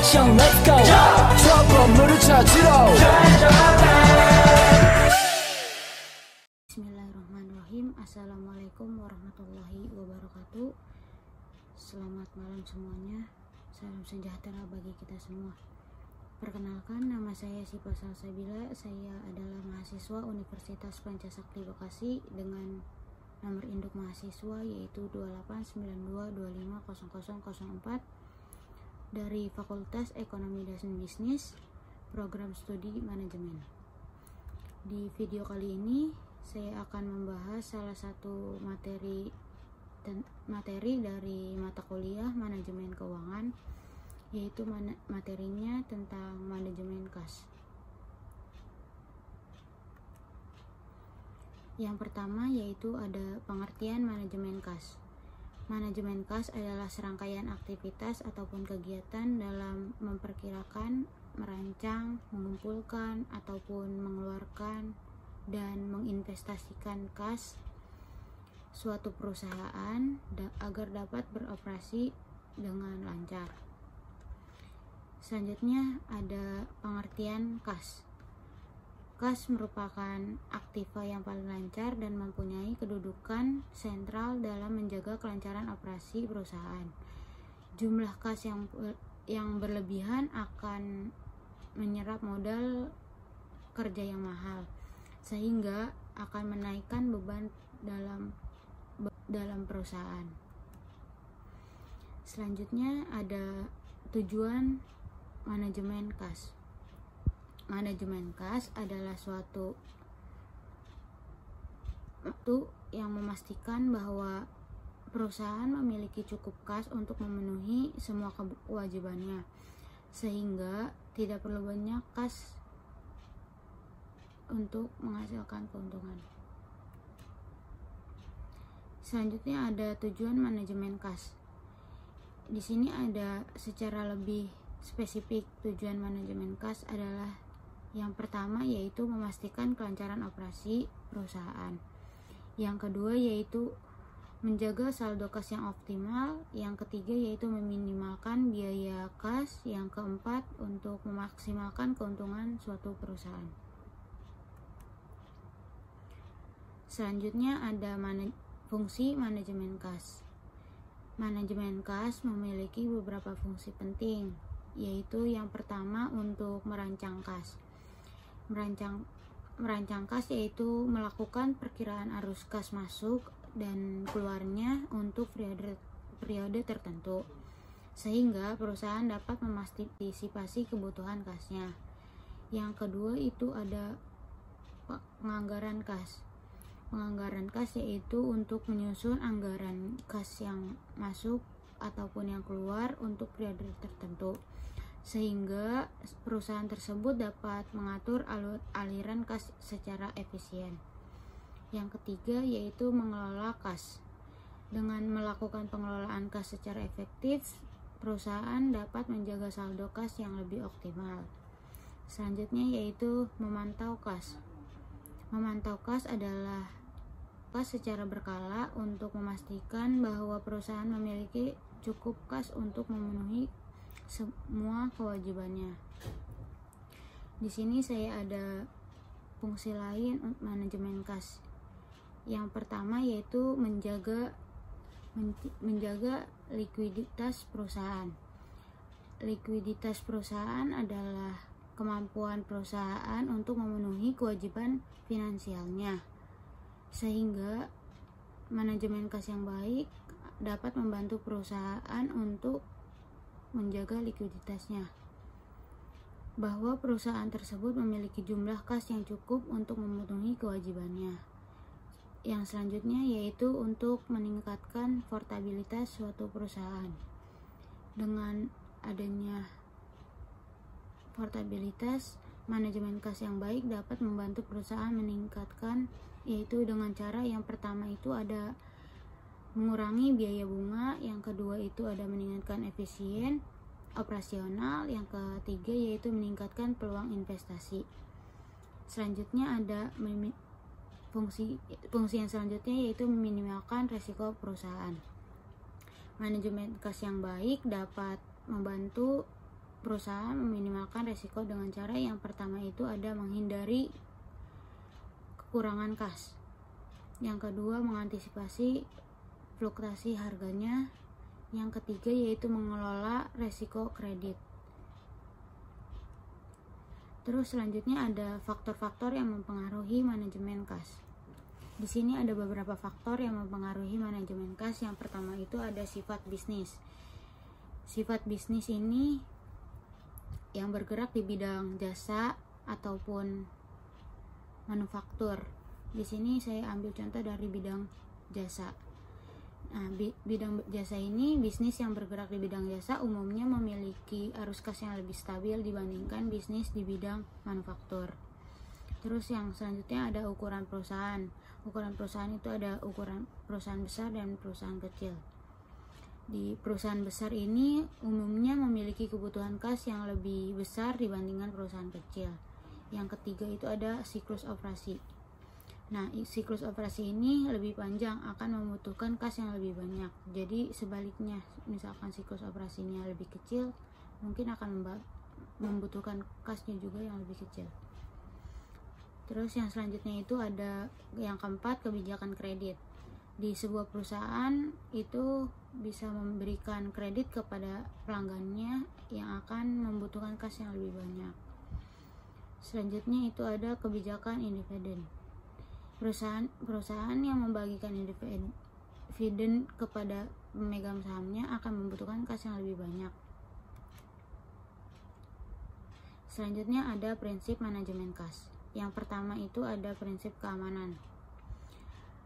action, let's go. trouble 찾으러. Bismillahirrahmanirrahim. Assalamualaikum warahmatullahi wabarakatuh. Selamat malam semuanya. Salam sejahtera bagi kita semua. Perkenalkan, nama saya Sipa Salsabila. Saya adalah mahasiswa Universitas Pancasakti Bekasi dengan nomor induk mahasiswa yaitu 2892250004 dari Fakultas Ekonomi dan Bisnis, Program Studi Manajemen. Di video kali ini saya akan membahas salah satu materi dari mata kuliah Manajemen Keuangan, yaitu materinya tentang manajemen kas. Yang pertama yaitu ada pengertian manajemen kas. Manajemen kas adalah serangkaian aktivitas ataupun kegiatan dalam memperkirakan, merancang, mengumpulkan, ataupun mengeluarkan dan menginvestasikan kas suatu perusahaan agar dapat beroperasi dengan lancar. Selanjutnya ada pengertian kas. Kas merupakan aktiva yang paling lancar dan mempunyai kedudukan sentral dalam menjaga kelancaran operasi perusahaan. Jumlah kas yang berlebihan akan menyerap modal kerja yang mahal, sehingga akan menaikkan beban dalam perusahaan. Selanjutnya ada tujuan manajemen kas. Manajemen kas adalah suatu yang memastikan bahwa perusahaan memiliki cukup kas untuk memenuhi semua kewajibannya, sehingga tidak perlu banyak kas untuk menghasilkan keuntungan. Selanjutnya ada tujuan manajemen kas. Di sini ada secara lebih spesifik. Tujuan manajemen kas adalah yang pertama yaitu memastikan kelancaran operasi perusahaan. Yang kedua yaitu menjaga saldo kas yang optimal. Yang ketiga yaitu meminimalkan biaya kas. Yang keempat untuk memaksimalkan keuntungan suatu perusahaan. Selanjutnya ada fungsi manajemen kas. Manajemen kas memiliki beberapa fungsi penting, yaitu yang pertama untuk merancang kas. Merancang kas yaitu melakukan perkiraan arus kas masuk dan keluarnya untuk periode tertentu, sehingga perusahaan dapat mengantisipasi kebutuhan kasnya. Yang kedua itu ada penganggaran kas. Penganggaran kas yaitu untuk menyusun anggaran kas yang masuk ataupun yang keluar untuk periode tertentu, sehingga perusahaan tersebut dapat mengatur aliran kas secara efisien. Yang ketiga yaitu mengelola kas. Dengan melakukan pengelolaan kas secara efektif, perusahaan dapat menjaga saldo kas yang lebih optimal. Selanjutnya yaitu memantau kas. Memantau kas adalah kas secara berkala untuk memastikan bahwa perusahaan memiliki cukup kas untuk memenuhi semua kewajibannya. Di sini saya ada fungsi lain manajemen kas. Yang pertama yaitu menjaga likuiditas perusahaan. Likuiditas perusahaan adalah kemampuan perusahaan untuk memenuhi kewajiban finansialnya, sehingga manajemen kas yang baik dapat membantu perusahaan untuk menjaga likuiditasnya, bahwa perusahaan tersebut memiliki jumlah kas yang cukup untuk memenuhi kewajibannya. Yang selanjutnya yaitu untuk meningkatkan portabilitas suatu perusahaan. Dengan adanya portabilitas, manajemen kas yang baik dapat membantu perusahaan meningkatkan, yaitu dengan cara yang pertama itu ada mengurangi biaya bunga, yang kedua itu ada meningkatkan efisien operasional, yang ketiga yaitu meningkatkan peluang investasi. Selanjutnya ada fungsi yang selanjutnya yaitu meminimalkan risiko perusahaan. Manajemen kas yang baik dapat membantu perusahaan meminimalkan resiko dengan cara yang pertama itu ada menghindari kekurangan kas. Yang kedua, mengantisipasi fluktuasi harganya. Yang ketiga yaitu mengelola resiko kredit. Terus selanjutnya ada faktor-faktor yang mempengaruhi manajemen kas. Di sini ada beberapa faktor yang mempengaruhi manajemen kas. Yang pertama itu ada sifat bisnis. Sifat bisnis ini yang bergerak di bidang jasa ataupun manufaktur. Di sini saya ambil contoh dari bidang jasa. Nah, bidang jasa ini, bisnis yang bergerak di bidang jasa umumnya memiliki arus kas yang lebih stabil dibandingkan bisnis di bidang manufaktur. Terus yang selanjutnya ada ukuran perusahaan. Ukuran perusahaan itu ada ukuran perusahaan besar dan perusahaan kecil. Di perusahaan besar ini umumnya memiliki kebutuhan kas yang lebih besar dibandingkan perusahaan kecil. Yang ketiga itu ada siklus operasi. Nah, siklus operasi ini lebih panjang, akan membutuhkan kas yang lebih banyak. Jadi sebaliknya, misalkan siklus operasinya lebih kecil, mungkin akan membutuhkan kasnya juga yang lebih kecil. Terus yang selanjutnya itu ada yang keempat, kebijakan kredit. Di sebuah perusahaan itu bisa memberikan kredit kepada pelanggannya yang akan membutuhkan kas yang lebih banyak. Selanjutnya itu ada kebijakan independen. Perusahaan yang membagikan dividen kepada pemegang sahamnya akan membutuhkan kas yang lebih banyak. Selanjutnya ada prinsip manajemen kas. Yang pertama itu ada prinsip keamanan.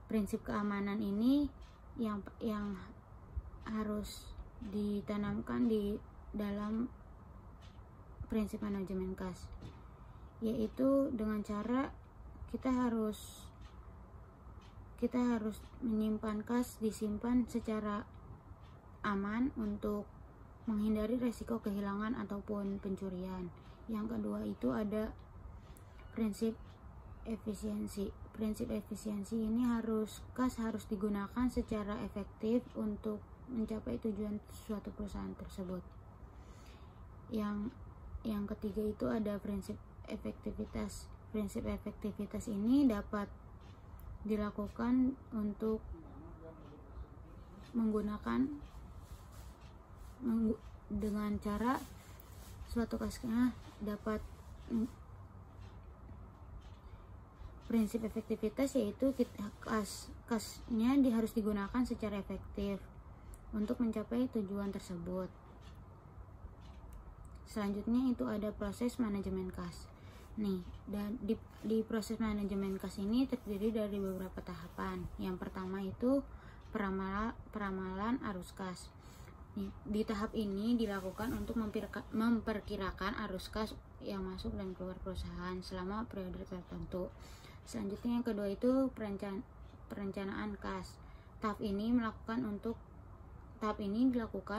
Prinsip keamanan ini yang harus ditanamkan di dalam prinsip manajemen kas, yaitu dengan cara kita harus menyimpan kas, disimpan secara aman untuk menghindari resiko kehilangan ataupun pencurian. Yang kedua itu ada prinsip efisiensi. Prinsip efisiensi ini kas harus digunakan secara efektif untuk mencapai tujuan suatu perusahaan tersebut. Yang ketiga itu ada prinsip efektivitas. Prinsip efektivitas ini dapat dilakukan untuk menggunakan dengan cara suatu kasnya dapat. Prinsip efektivitas yaitu kasnya harus digunakan secara efektif untuk mencapai tujuan tersebut. Selanjutnya itu ada proses manajemen kas. Nih, dan di proses manajemen kas ini terdiri dari beberapa tahapan. Yang pertama itu peramalan arus kas. Nih, di tahap ini dilakukan untuk memperkirakan arus kas yang masuk dan keluar perusahaan selama periode tertentu. Selanjutnya yang kedua itu perencanaan kas. Tahap ini dilakukan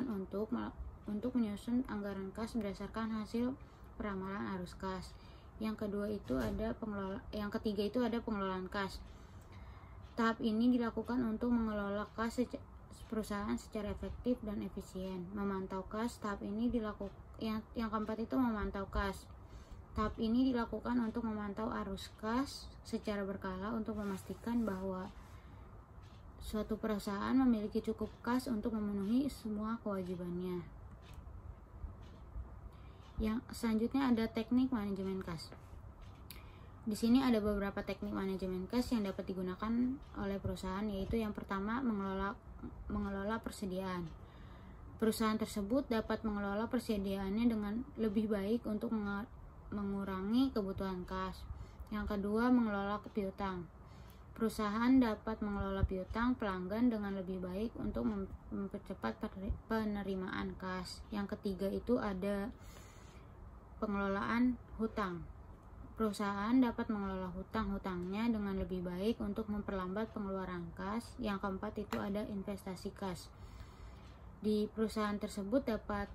untuk menyusun anggaran kas berdasarkan hasil peramalan arus kas. Yang ketiga itu ada pengelolaan kas. Tahap ini dilakukan untuk mengelola kas perusahaan secara efektif dan efisien. Memantau kas. Tahap ini yang keempat itu memantau kas. Tahap ini dilakukan untuk memantau arus kas secara berkala untuk memastikan bahwa suatu perusahaan memiliki cukup kas untuk memenuhi semua kewajibannya. Yang selanjutnya ada teknik manajemen kas. Di sini ada beberapa teknik manajemen kas yang dapat digunakan oleh perusahaan, yaitu yang pertama mengelola persediaan. Perusahaan tersebut dapat mengelola persediaannya dengan lebih baik untuk mengurangi kebutuhan kas. Yang kedua, mengelola piutang. Perusahaan dapat mengelola piutang pelanggan dengan lebih baik untuk mempercepat penerimaan kas. Yang ketiga itu ada pengelolaan hutang. Perusahaan dapat mengelola hutang-hutangnya dengan lebih baik untuk memperlambat pengeluaran kas. Yang keempat itu ada investasi kas. Di perusahaan tersebut dapat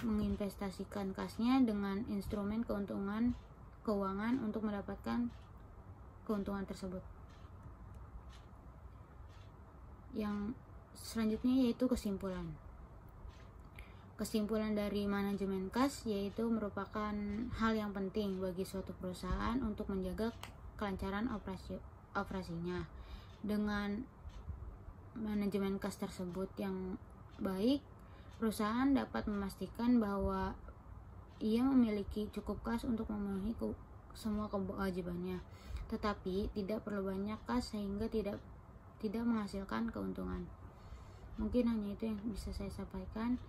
menginvestasikan kasnya dengan instrumen keuangan untuk mendapatkan keuntungan tersebut. Yang selanjutnya yaitu kesimpulan. Kesimpulan dari manajemen kas yaitu merupakan hal yang penting bagi suatu perusahaan untuk menjaga kelancaran operasinya. Dengan manajemen kas tersebut yang baik, perusahaan dapat memastikan bahwa ia memiliki cukup kas untuk memenuhi semua kewajibannya, tetapi tidak perlu banyak kas sehingga tidak menghasilkan keuntungan. Mungkin hanya itu yang bisa saya sampaikan.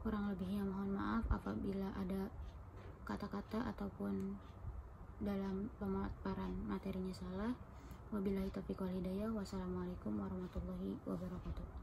Kurang lebihnya mohon maaf apabila ada kata-kata ataupun dalam pemaparan materinya salah. Wabillahi taufiq wal hidayah. Wassalamualaikum warahmatullahi wabarakatuh.